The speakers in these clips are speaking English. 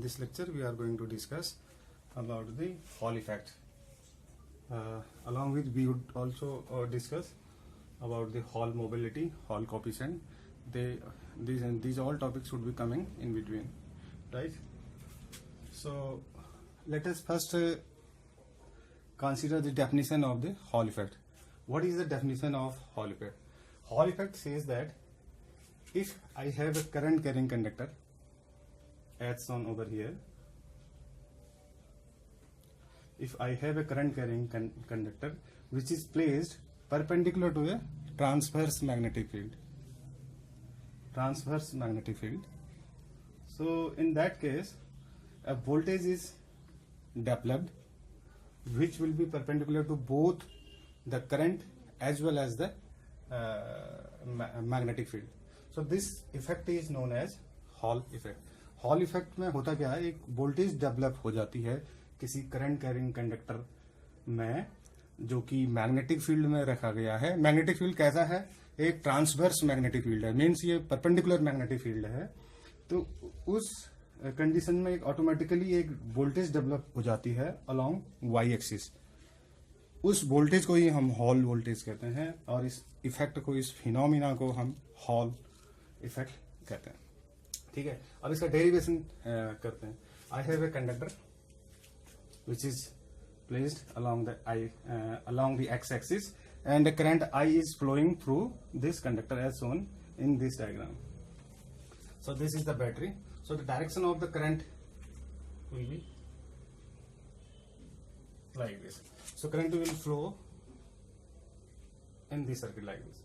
this lecture we are going to discuss about the Hall effect. Along with we would also discuss about the Hall mobility, Hall coefficient. These all topics would be coming in between, right? So let us first consider the definition of the Hall effect. What is the definition of Hall effect? Hall effect says that if I have a current carrying conductor as shown over here, if I have a current carrying conductor which is placed perpendicular to a transverse magnetic field, so in that case a voltage is developed which will be perpendicular to both the current as well as the magnetic field. So this effect is known as Hall effect. Hall effect में होता क्या है, एक voltage develop हो जाती है किसी current carrying conductor में जो कि मैग्नेटिक फील्ड में रखा गया है. मैग्नेटिक फील्ड कैसा है, एक ट्रांसवर्स मैग्नेटिक फील्ड है, मीन्स ये परपेंडिकुलर मैग्नेटिक फील्ड है. तो उस कंडीशन में एक ऑटोमेटिकली एक वोल्टेज डेवलप हो जाती है अलोंग वाई एक्सिस. उस वोल्टेज को ही हम हॉल वोल्टेज कहते हैं और इस इफेक्ट को, इस फिनोमिना को हम हॉल इफेक्ट कहते हैं. ठीक है, अब इसका डेरिवेशन करते हैं. I have a conductor which is placed along the x-axis and the current I is flowing through this conductor as shown in this diagram. So this is the battery. So the direction of the current will be like this. So current will flow in this circuit like this.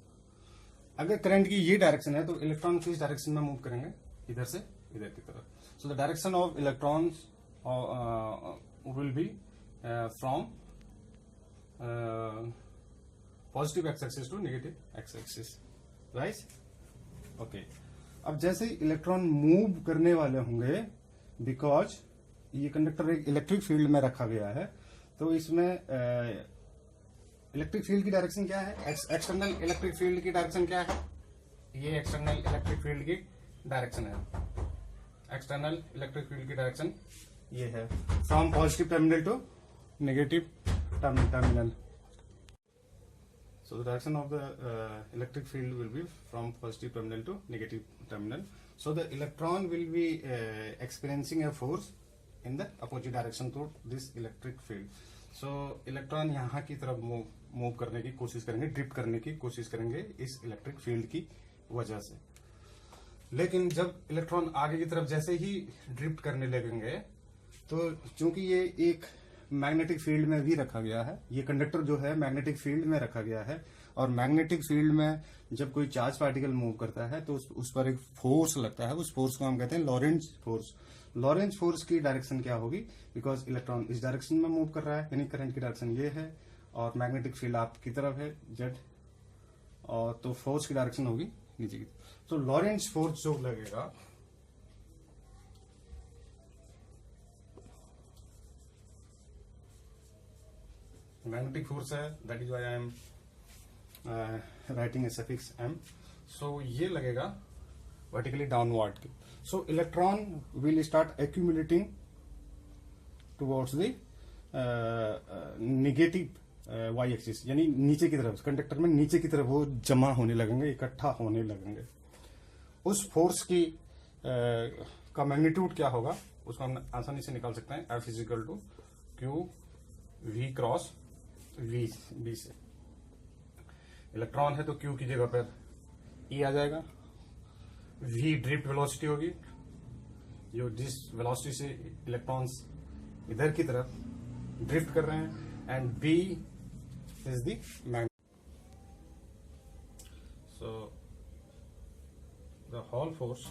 अगर current की ये direction है तो electron किस direction में move करेंगे, इधर से इधर की तरफ. So the direction of electrons will be from positive x-axis to negative x-axis, right? Okay. अब जैसे इलेक्ट्रॉन मूव करने वाले होंगे, बिकॉज ये कंडक्टर एक इलेक्ट्रिक फील्ड में रखा गया है, तो इसमें इलेक्ट्रिक फील्ड की डायरेक्शन क्या है, एक्सटर्नल इलेक्ट्रिक फील्ड की डायरेक्शन क्या है, ये एक्सटर्नल इलेक्ट्रिक फील्ड की डायरेक्शन है. एक्सटर्नल इलेक्ट्रिक फील्ड की डायरेक्शन ये है from positive terminal to negative terminal. So the direction of the electric field will be from positive terminal to negative terminal. So the electron will be experiencing a force in the opposite direction to this electric field. So electron यहाँ की तरफ move करने की कोशिश करेंगे, drift करने की कोशिश करेंगे इस इलेक्ट्रिक फील्ड की वजह से. लेकिन जब इलेक्ट्रॉन आगे की तरफ जैसे ही ड्रिफ्ट करने लगेंगे तो चूंकि ये एक मैग्नेटिक फील्ड में भी रखा गया है, ये कंडक्टर जो है मैग्नेटिक फील्ड में रखा गया है, और मैग्नेटिक फील्ड में जब कोई चार्ज पार्टिकल मूव करता है तो उस पर एक फोर्स लगता है. उस फोर्स को हम कहते हैं लॉरेंज फोर्स. लॉरेंज फोर्स की डायरेक्शन क्या होगी, बिकॉज इलेक्ट्रॉन इस डायरेक्शन में मूव कर रहा है, यानी करंट की डायरेक्शन ये है और मैग्नेटिक फील्ड आपकी तरफ है जेड, और तो फोर्स की डायरेक्शन होगी नीचे की. तो लॉरेंज फोर्स जो लगेगा मैग्नेटिक फोर्स है, that is why I am writing a suffix M. So ये लगेगा वर्टिकली डाउनवर्ड के. So electron will start accumulating towards the negative Y axis, यानी नीचे की तरफ कंडक्टर में नीचे की तरफ वो जमा होने लगेंगे, इकट्ठा होने लगेंगे. उस फोर्स की का मैग्नीट्यूड क्या होगा उसको हम आसानी से निकाल सकते हैं. F is equal to Q V cross V से. इलेक्ट्रॉन है तो क्यू की जगह पर ई आ जाएगा. वी ड्रिफ्ट वेलोसिटी होगी, जो जिस वेलोसिटी से इलेक्ट्रॉन्स इधर की तरफ ड्रिफ्ट कर रहे हैं, and B is the magnet. So the Hall force,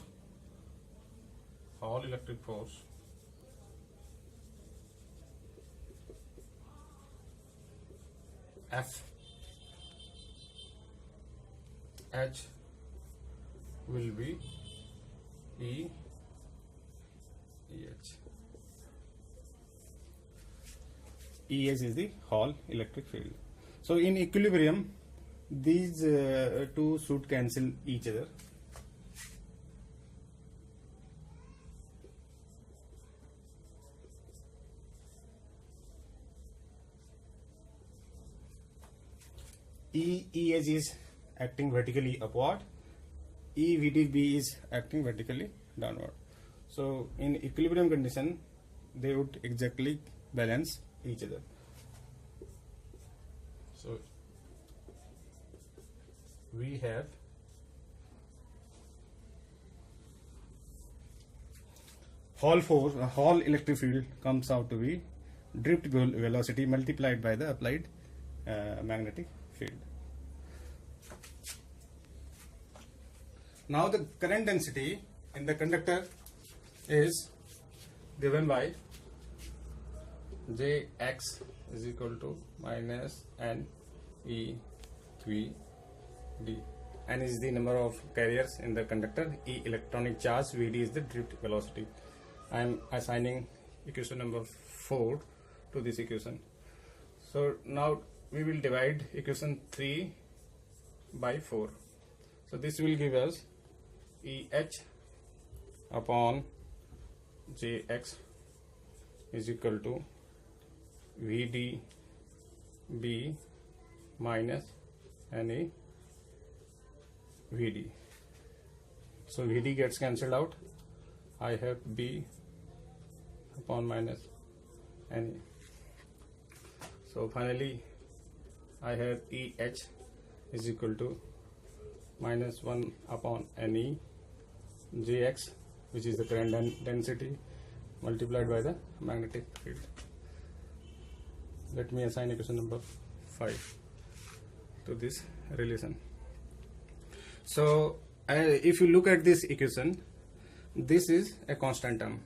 Hall electric force F H will be E H. EH is the Hall electric field. So in equilibrium, these two should cancel each other. E edge is acting vertically upward, E VDB is acting vertically downward. So in equilibrium condition, they would exactly balance each other. So we have Hall electric field comes out to be drift velocity multiplied by the applied magnetic field. Now the current density in the conductor is given by Jx is equal to minus N E V D. N is the number of carriers in the conductor, E electronic charge, Vd is the drift velocity. I am assigning equation number 4 to this equation. So now we will divide equation 3 by 4. So this will give us EH upon Jx is equal to VDB minus NE VD. So VD gets cancelled out. I have B upon minus NE. So finally I have EH is equal to minus 1 upon NE Jx, which is the current density, multiplied by the magnetic field. Let me assign equation number 5 to this relation. So if you look at this equation, this is a constant term.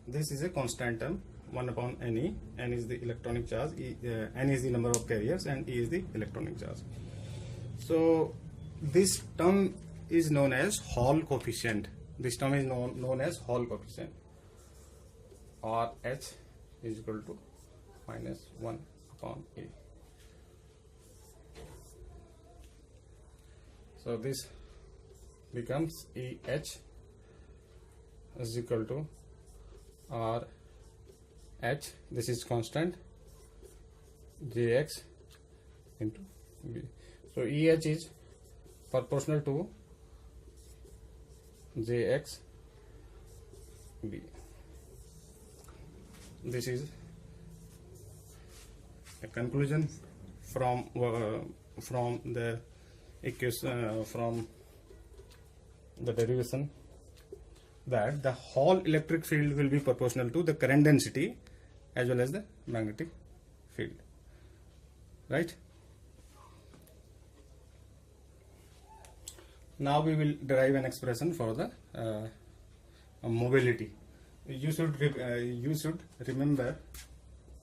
This is a constant term, 1 upon Ne. N is the electronic charge, N is the number of carriers, and E is the electronic charge. So this term is known as Hall coefficient. This term is known as Hall coefficient. RH is equal to minus 1 upon A. So this becomes EH is equal to RH, this is constant, Jx into B. So EH is proportional to Jx B. This is a conclusion from the equation, from the derivation, that the Hall electric field will be proportional to the current density as well as the magnetic field, right? Now we will derive an expression for the mobility. You should remember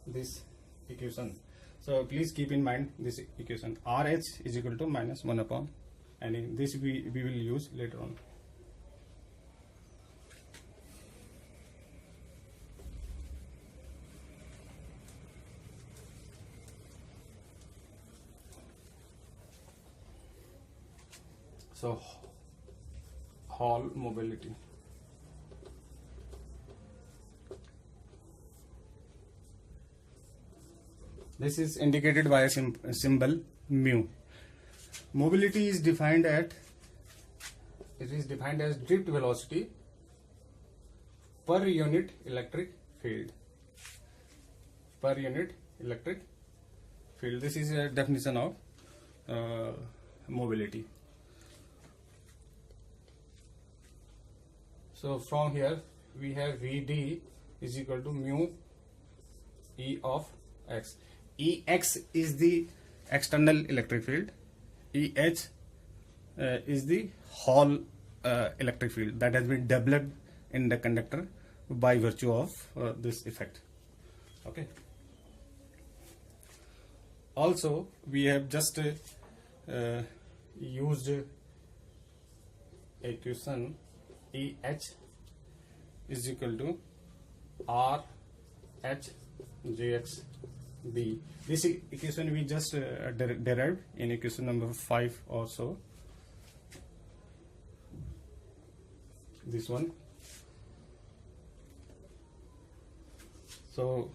this equation. So please keep in mind this equation. RH is equal to minus 1 upon NE. This we will use later on. So Hall mobility. This is indicated by a symbol mu. Mobility is defined as drift velocity per unit electric field. Per unit electric field. This is a definition of mobility. So from here we have Vd is equal to mu E of x. Ex is the external electric field. Eh is the Hall electric field that has been developed in the conductor by virtue of this effect. Okay. Also, we have just used equation EH is equal to RH Jx B. This equation we just derived in equation number 5 also. This one. So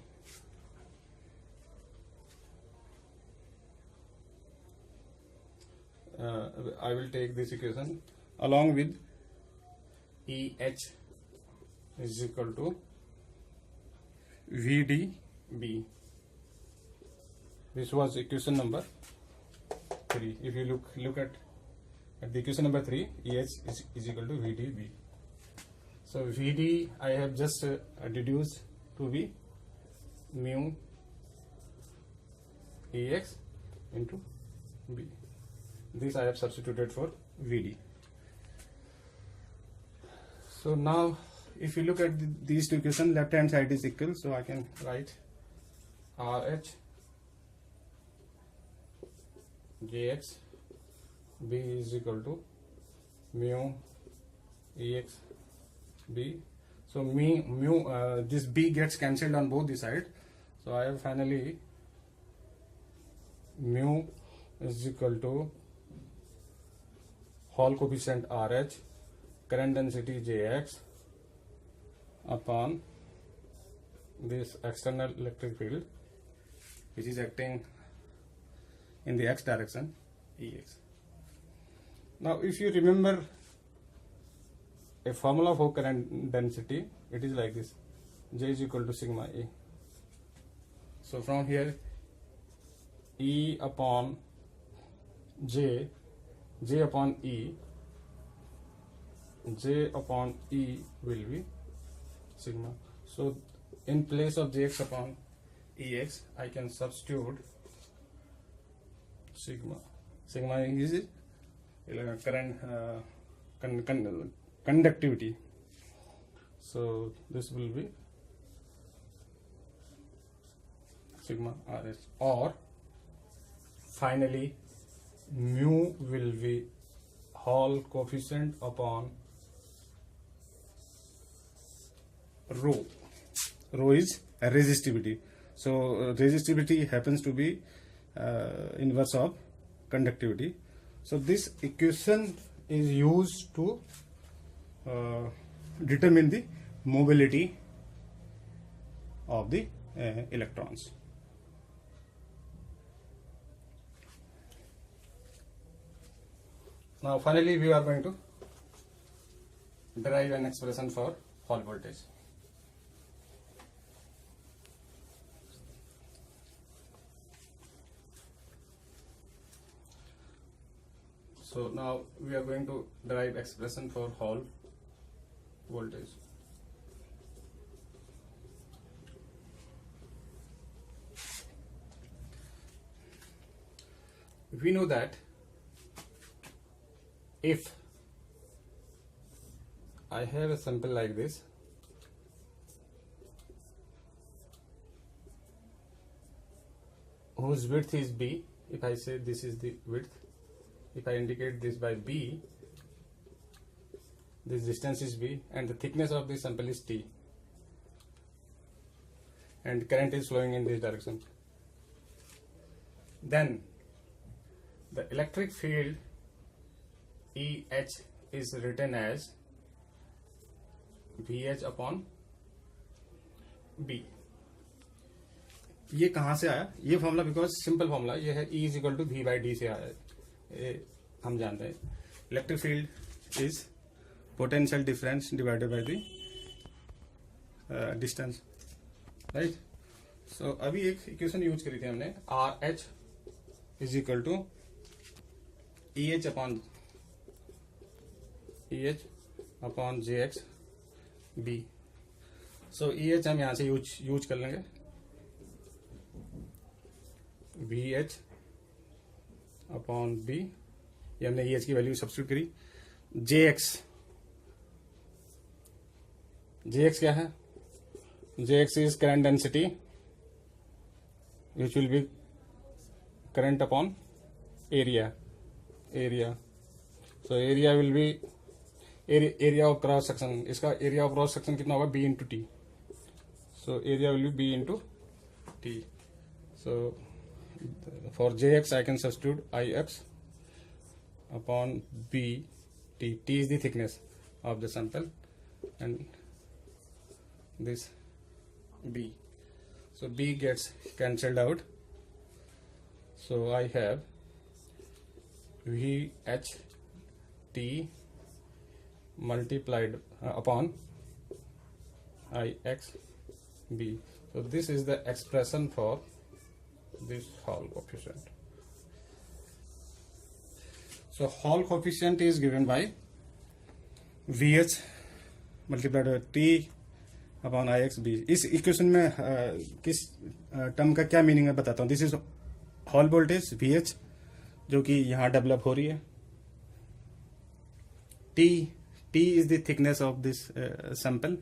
I will take this equation along with EH is equal to VDB. This was equation number 3. If you look at the equation number 3, EH is equal to VDB. So VD I have just deduced to be mu EX into B. This I have substituted for VD. So now if you look at these two equations, left hand side is equal, so I can write RH JX B is equal to mu EX B. So this B gets cancelled on both the sides. So I have finally mu is equal to Hall coefficient RH, current density Jx upon this external electric field which is acting in the x direction, Ex. Now if you remember a formula for current density, it is like this: J is equal to sigma E. So from here E upon J, J upon E will be sigma. So in place of Jx upon Ex, I can substitute sigma. Sigma is current conductivity. So this will be sigma Rs, or finally mu will be Hall coefficient upon rho. Rho is resistivity. So resistivity happens to be inverse of conductivity. So this equation is used to determine the mobility of the electrons. Now finally we are going to derive an expression for Hall voltage. So now we are going to derive expression for Hall voltage. We know that if I have a sample like this, whose width is B, if I say this is the width, if I indicate this by B, this distance is B and the thickness of the sample is T, and current is flowing in this direction, then the electric field EH is written as VH upon B. ये कहाँ से आया ये formula? Because simple formula ये है, E is equal to V by D से आया है, हम जानते हैं electric field is potential difference divided by the distance, right. So अभी एक इक्वेशन यूज करी थी हमने, RH is equal to EH upon JX B. So EH हम यहां से यूज कर लेंगे, VH अपॉन B, ये हमने EH की वैल्यू सब्स्टिट्यूट करी. JX क्या है? JX is current density which will be current upon area. So area will be area of cross section. इसका एरिया ऑफ क्रॉस सेक्शन कितना होगा? B into T. So area will be B into T. So for Jx I can substitute Ix upon B T. T is the thickness of the sample and this B. So B gets cancelled out. So I have VHT multiplied upon IXB. So this is the expression for this Hall coefficient. So Hall coefficient is given by VH multiplied by T upon IXB. इस equation में किस term का क्या meaning है बताता हूँ. This is hall voltage VH जो कि यहाँ डेवलप हो रही है. T is the thickness of this sample.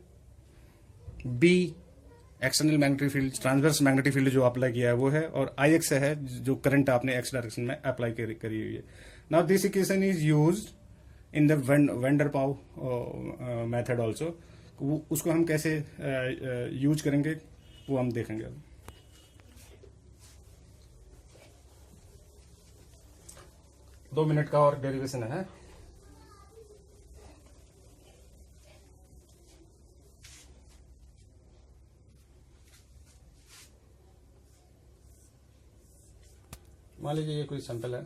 B external magnetic field, transverse magnetic field जो अप्लाई किया है वो है. और IX है जो करंट आपने एक्स डायरेक्शन में अप्लाई करी हुई है. Now this equation is used in the vendor pav method also. उसको हम कैसे यूज करेंगे वो हम देखेंगे. 2 मिनट का और डेरिवेशन है. मान लीजिए ये कोई सैंपल है.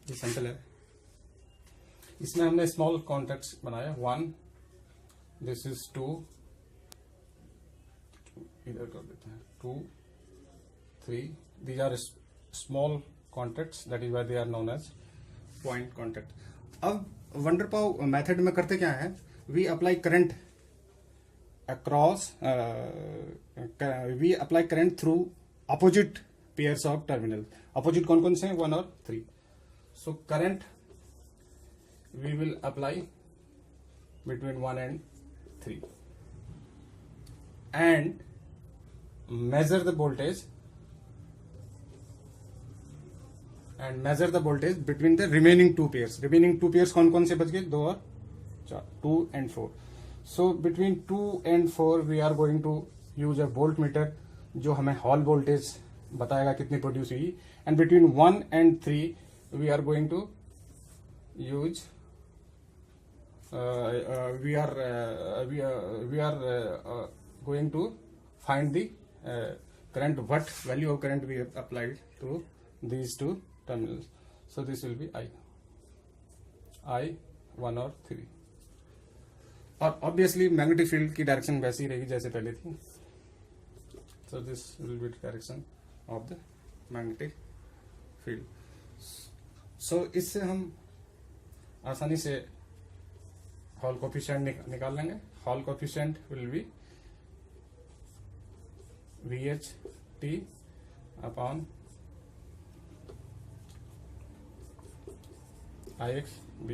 ये सैंपल है. इसमें हमने स्मॉल कॉन्टैक्ट्स बनाया. 1, दिस इज 2, इधर कर देते हैं 2, 3. These are small contacts, that is why they are known as point contact. अब वंडर पाव मेथड में करते क्या है, we apply current across, we apply current through opposite pairs of terminal. Opposite कौन कौन से हैं, 1 और 3. So current we will apply between 1 and 3 and measure the voltage between the remaining 2 pairs. Remaining 2 pairs कौन कौन से बच गए, 2 और 4, 2 and 4. So between 2 and 4 we are going to use a voltmeter जो हमें हॉल वोल्टेज बताएगा कितनी प्रोड्यूस हुई. And between 1 and 3 we are going to use we are going to find the current, what value of current we have applied to these 2 terminals. So this will be I1 और 3. और obviously magnetic field की direction वैसी ही रहेगी जैसे पहले थी. So this will be the direction of the magnetic field. So इससे हम आसानी से हॉल कोफिशिएंट निकाल लेंगे. Hall coefficient will be VHT upon IXB.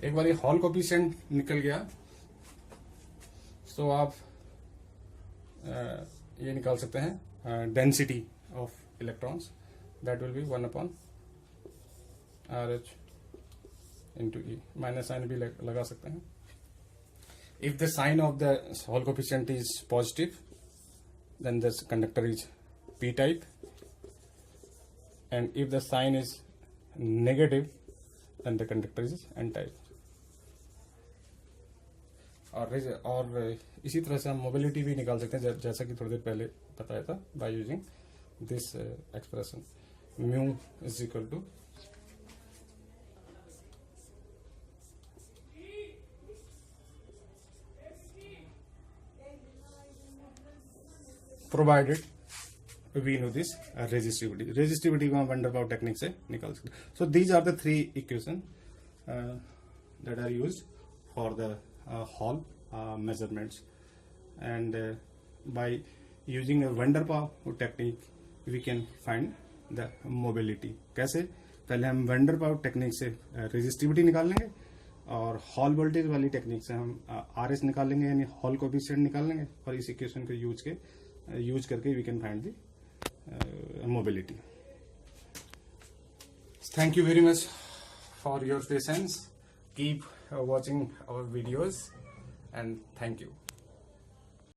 एक बार ये हॉल कोफिशिएंट निकल गया तो आप ये निकाल सकते हैं density of electrons. That will be 1 upon RH into E. Minus sign भी लगा सकते हैं. If the sign of the Hall coefficient is positive then the conductor is P type, and if the sign is negative then the conductor is N type. और इसी तरह से हम mobility भी निकाल सकते हैं जैसा कि थोड़ी देर पहले बताया था, by using this expression. Mu is equal to provided we know this resistivity. Resistivity को हम वंडर पाव टेक्निक से निकाल सकते हैं. So these are the 3 equation that are used for the Hall measurements. And by using van der Pauw technique we can find the mobility. कैसे, पहले हम van der Pauw technique से रेजिस्टिविटी निकाल लेंगे और हॉल वोल्टेज वाली टेक्निक से हम RS निकाल लेंगे, यानी हॉल कोफिशिएंट निकाल लेंगे, और इस इक्वेशन को यूज करके we can find the mobility. Thank you very much for your patience. Keep watching our videos and thank you.